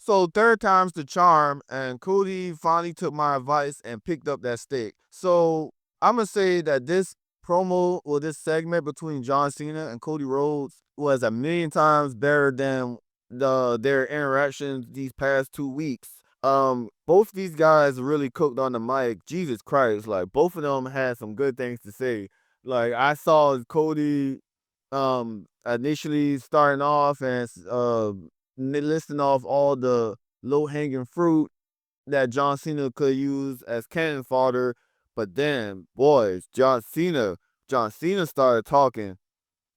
So third time's the charm, and Cody finally took my advice and picked up that stick. So I'm gonna say that this promo or this segment between John Cena and Cody Rhodes was a million times better than their interactions these past 2 weeks. Both these guys really cooked on the mic. Jesus Christ, like both of them had some good things to say. Like I saw Cody initially starting off and listing off all the low hanging fruit that John Cena could use as cannon fodder. But then, boys, John Cena started talking,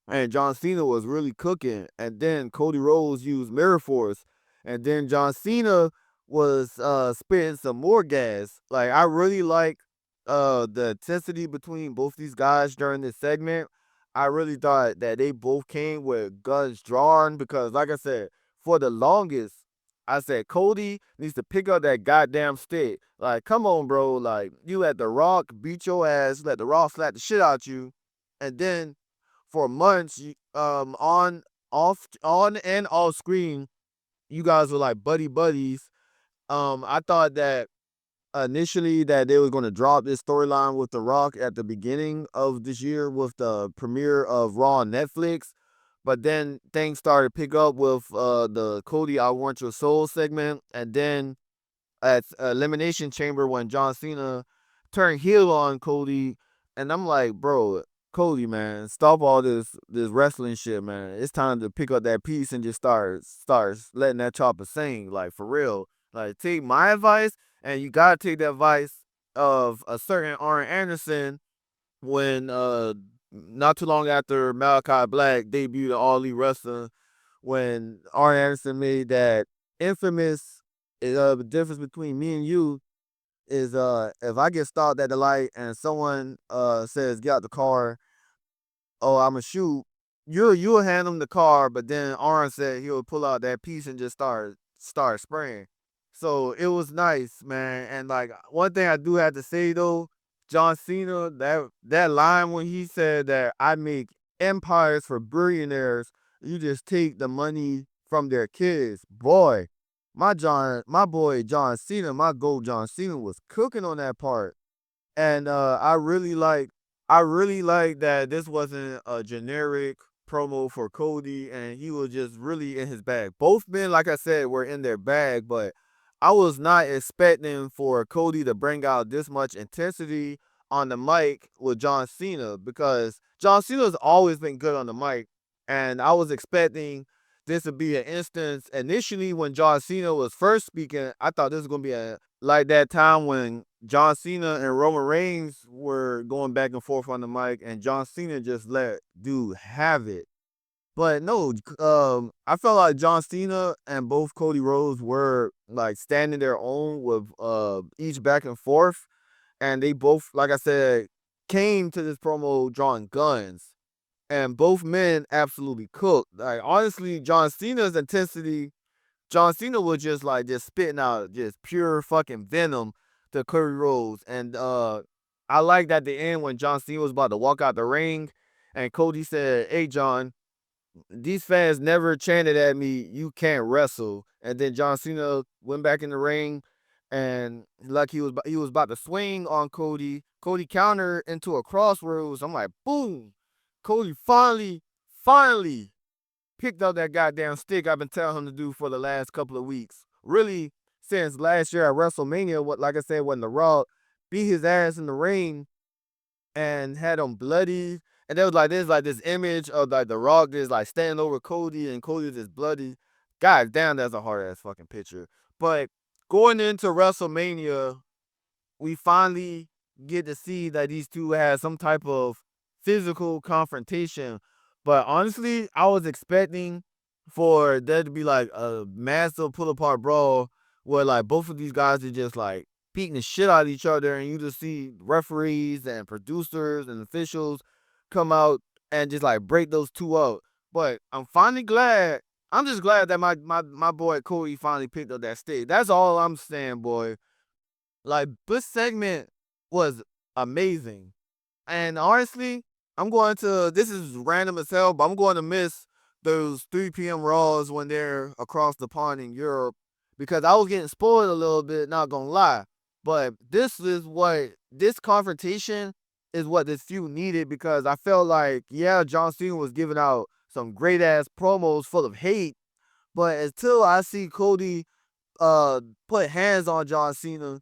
and John Cena was really cooking. And then Cody Rhodes used Mirror Force, and then John Cena was spitting some more gas. Like I really like the intensity between both these guys during this segment. I really thought that they both came with guns drawn because, like I said, for the longest, I said Cody needs to pick up that goddamn stick. Like, come on, bro. Like, you let The Rock beat your ass, let The Rock slap the shit out you, and then for months, on and off screen, you guys were like buddy buddies. I thought that initially that they were going to drop this storyline with The Rock at the beginning of this year with the premiere of Raw on Netflix. But then things started to pick up with the Cody I Want Your Soul segment. And then at Elimination Chamber when John Cena turned heel on Cody. And I'm like, bro, Cody, man, stop all this wrestling shit, man. It's time to pick up that piece and just start letting that chopper sing, like for real. Like take my advice, and you gotta take the advice of a certain Arn Anderson when not too long after Malachi Black debuted at All Elite Wrestling, when Arn Anderson made that infamous the difference between me and you is if I get stopped at the light and someone says get out the car, oh I'ma shoot, you'll hand him the car, but then Arn said he'll pull out that piece and just start spraying. So it was nice, man. And like one thing I do have to say though, John Cena, that line when he said that I make empires for billionaires, you just take the money from their kids. Boy, my boy John Cena, my gold John Cena was cooking on that part. And I really like that this wasn't a generic promo for Cody and he was just really in his bag. Both men, like I said, were in their bag, but I was not expecting for Cody to bring out this much intensity on the mic with John Cena because John Cena's always been good on the mic. And I was expecting this to be an instance initially when John Cena was first speaking. I thought this was gonna be a like that time when John Cena and Roman Reigns were going back and forth on the mic, and John Cena just let dude have it. But no, I felt like John Cena and both Cody Rhodes were like standing their own with each back and forth, and they both, like I said, came to this promo drawing guns, and both men absolutely cooked. Like honestly, John Cena was just spitting out just pure fucking venom to Cody Rhodes. And I liked at the end when John Cena was about to walk out the ring and Cody said, "Hey John, these fans never chanted at me, you can't wrestle." And then John Cena went back in the ring and like he was about to swing on Cody. Cody countered into a crossroads. I'm like, boom. Cody finally picked up that goddamn stick I've been telling him to do for the last couple of weeks. Really, since last year at WrestleMania, what like I said, when The Rock beat his ass in the ring and had him bloody. And there was like this image of like The Rock just like standing over Cody and Cody just bloody. God damn, that's a hard ass fucking picture. But going into WrestleMania, we finally get to see that these two had some type of physical confrontation. But honestly, I was expecting for there to be like a massive pull apart brawl where like both of these guys are just like beating the shit out of each other, and you just see referees and producers and officials come out and just like break those two up. But I'm finally glad. I'm just glad that my boy Cody finally picked up that stick. That's all I'm saying, boy. Like this segment was amazing. And honestly, this is random as hell, but I'm going to miss those 3 p.m. Raws when they're across the pond in Europe because I was getting spoiled a little bit, not gonna lie. But this confrontation is what this feud needed, because I felt like, yeah, John Cena was giving out some great ass promos full of hate, but until I see Cody uh put hands on John Cena,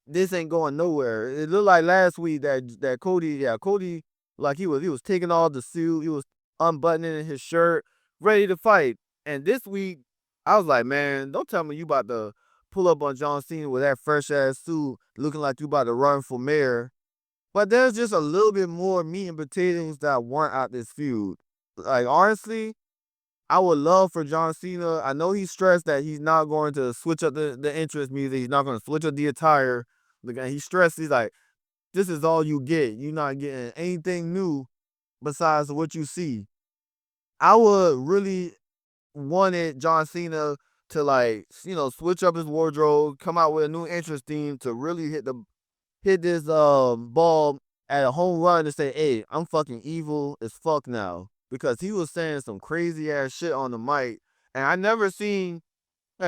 this ain't going nowhere. It looked like last week that Cody, like he was taking off the suit, he was unbuttoning his shirt, ready to fight. And this week, I was like, man, don't tell me you about to pull up on John Cena with that fresh ass suit, looking like you about to run for mayor. But there's just a little bit more meat and potatoes that I want out this feud. Like, honestly, I would love for John Cena. I know he's stressed that he's not going to switch up the entrance music. He's not going to switch up the attire. He's stressed. He's like, this is all you get. You're not getting anything new besides what you see. I would really wanted John Cena to, like, switch up his wardrobe, come out with a new entrance theme to really hit this ball at a home run and say, hey, I'm fucking evil as fuck now. Because he was saying some crazy ass shit on the mic. And I never seen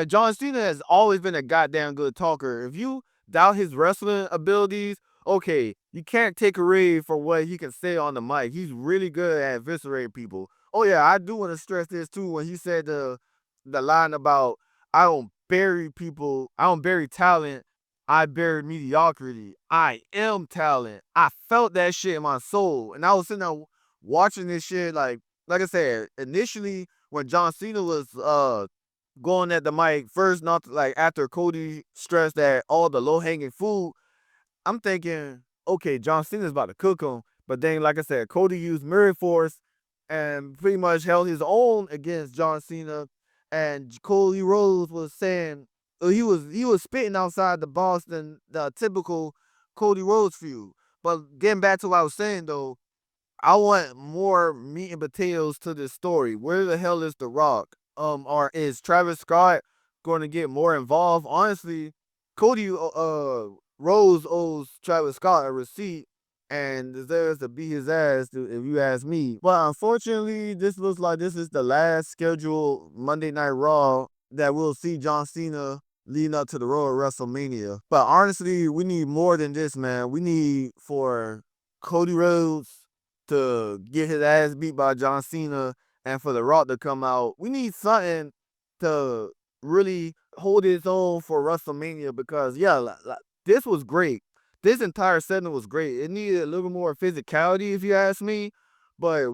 John Cena has always been a goddamn good talker. If you doubt his wrestling abilities, okay, you can't take away for what he can say on the mic. He's really good at eviscerating people. Oh yeah, I do want to stress this too, when he said the line about, I don't bury people, I don't bury talent, I bury mediocrity. I am talent. I felt that shit in my soul. And I was sitting there watching this shit, like I said, initially when John Cena was going at the mic first, not like after Cody stressed that all the low hanging fruit, I'm thinking, okay, John Cena's about to cook him. But then, like I said, Cody used Mirror Force and pretty much held his own against John Cena. And Cody Rhodes was saying, he was spitting outside the typical Cody Rhodes feud. But getting back to what I was saying though, I want more meat and potatoes to this story. Where the hell is The Rock? Or is Travis Scott going to get more involved? Honestly, Cody Rose owes Travis Scott a receipt and deserves to beat his ass, if you ask me. But unfortunately, this looks like this is the last scheduled Monday Night Raw that we'll see John Cena leading up to the road of WrestleMania. But honestly, we need more than this, man. We need for Cody Rhodes to get his ass beat by John Cena and for The Rock to come out. We need something to really hold its own for WrestleMania, because yeah, this was great. This entire segment was great. It needed a little more physicality, if you ask me, but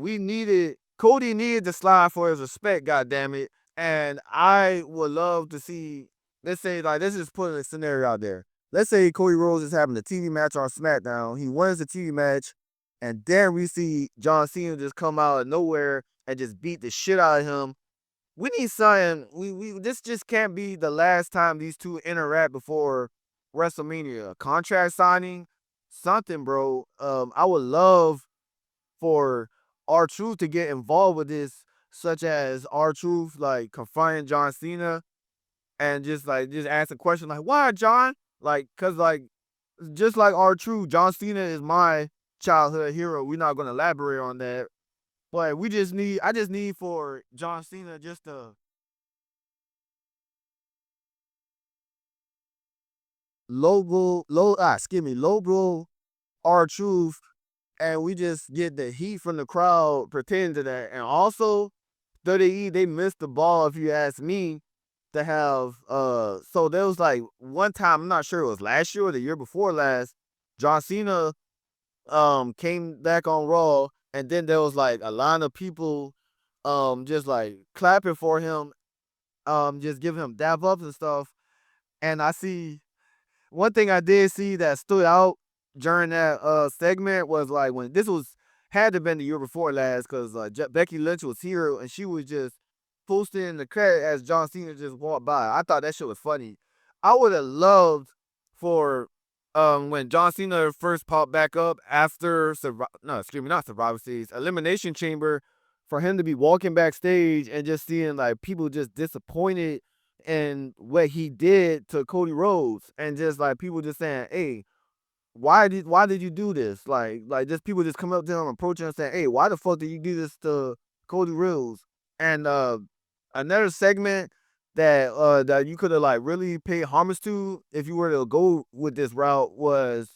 Cody needed to slide for his respect, goddammit. And I would love to see, let's just put a scenario out there. Let's say Cody Rhodes is having a TV match on SmackDown. He wins the TV match, and then we see John Cena just come out of nowhere and just beat the shit out of him. We need something. This just can't be the last time these two interact before WrestleMania. Contract signing, something, bro. I would love for R-Truth to get involved with this, such as R-Truth like confronting John Cena and just ask a question like, why, John? Like, cause like, just like R-Truth, John Cena is my childhood hero. We're not gonna elaborate on that. But I just need for John Cena just to low blow R-Truth, and we just get the heat from the crowd pertaining to that. And also, WWE, they missed the ball, if you ask me, to have so there was like one time, I'm not sure it was last year or the year before last, John Cena came back on Raw, and then there was like a line of people just like clapping for him, just giving him dap ups and stuff. And I see one thing I did see that stood out during that segment was like, when this was had to have been the year before last, because Becky Lynch was here and she was just posting in the credit as John Cena just walked by. I thought that shit was funny. I would have loved for when John Cena first popped back up after not Survivor Series, Elimination Chamber, for him to be walking backstage and just seeing like people just disappointed in what he did to Cody Rhodes, and just like people just saying, "Hey, why did you do this?" Like just people just come up to him, approaching him, saying, "Hey, why the fuck did you do this to Cody Rhodes?" And another segment that you could have like really paid homage to if you were to go with this route was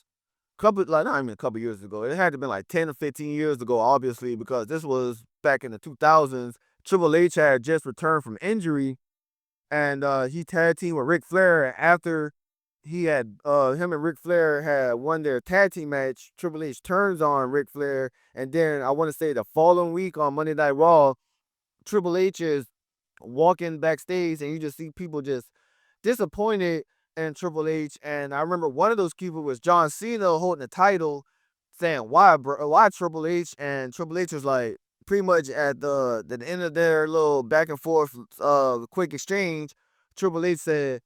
couple like not even a couple years ago. It had to been like 10 or 15 years ago, obviously, because this was back in the 2000s. Triple H had just returned from injury, and he tag teamed with Ric Flair. And after he had him and Ric Flair had won their tag team match, Triple H turns on Ric Flair, and then I want to say the following week on Monday Night Raw, Triple H is walking backstage, and you just see people just disappointed in Triple H. And I remember one of those people was John Cena holding the title, saying, "Why, bro? Why Triple H?" And Triple H was like, pretty much at the end of their little back and forth, quick exchange. Triple H said,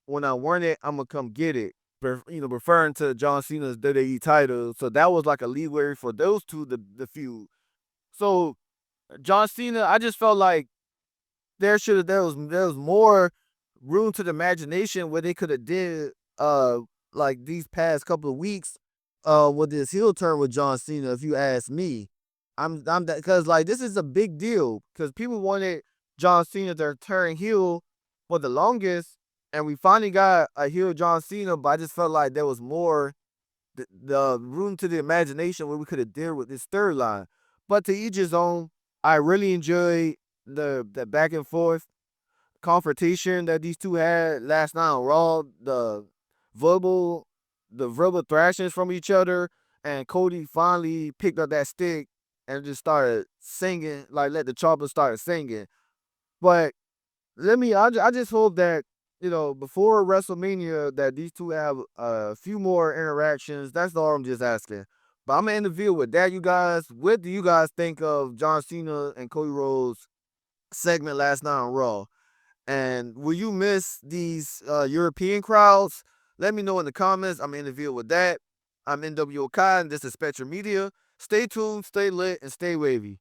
"When I want it, I'm gonna come get it." Referring to John Cena's WWE title. So that was like a leeway for those two, the feud. So John Cena, I just felt like there was more room to the imagination where they could have did like these past couple of weeks with this heel turn with John Cena. If you ask me, I'm that because like this is a big deal because people wanted John Cena to turn heel for the longest, and we finally got a heel John Cena. But I just felt like there was more the room to the imagination where we could have dealt with this third line. But to each his own. I really enjoyed the back and forth confrontation that these two had last night on Raw. Verbal the verbal thrashings from each other, and Cody finally picked up that stick and just started singing, like let the chopper start singing. But I just hope that before WrestleMania that these two have a few more interactions. That's all I'm just asking. But I'm gonna end the video with that, you guys. What do you guys think of John Cena and Cody Rhodes segment last night on Raw? And will you miss these European crowds? Let me know in the comments. I'm in the video with that. I'm NWO Kai, and this is Spectrum Media. Stay tuned, stay lit, and stay wavy.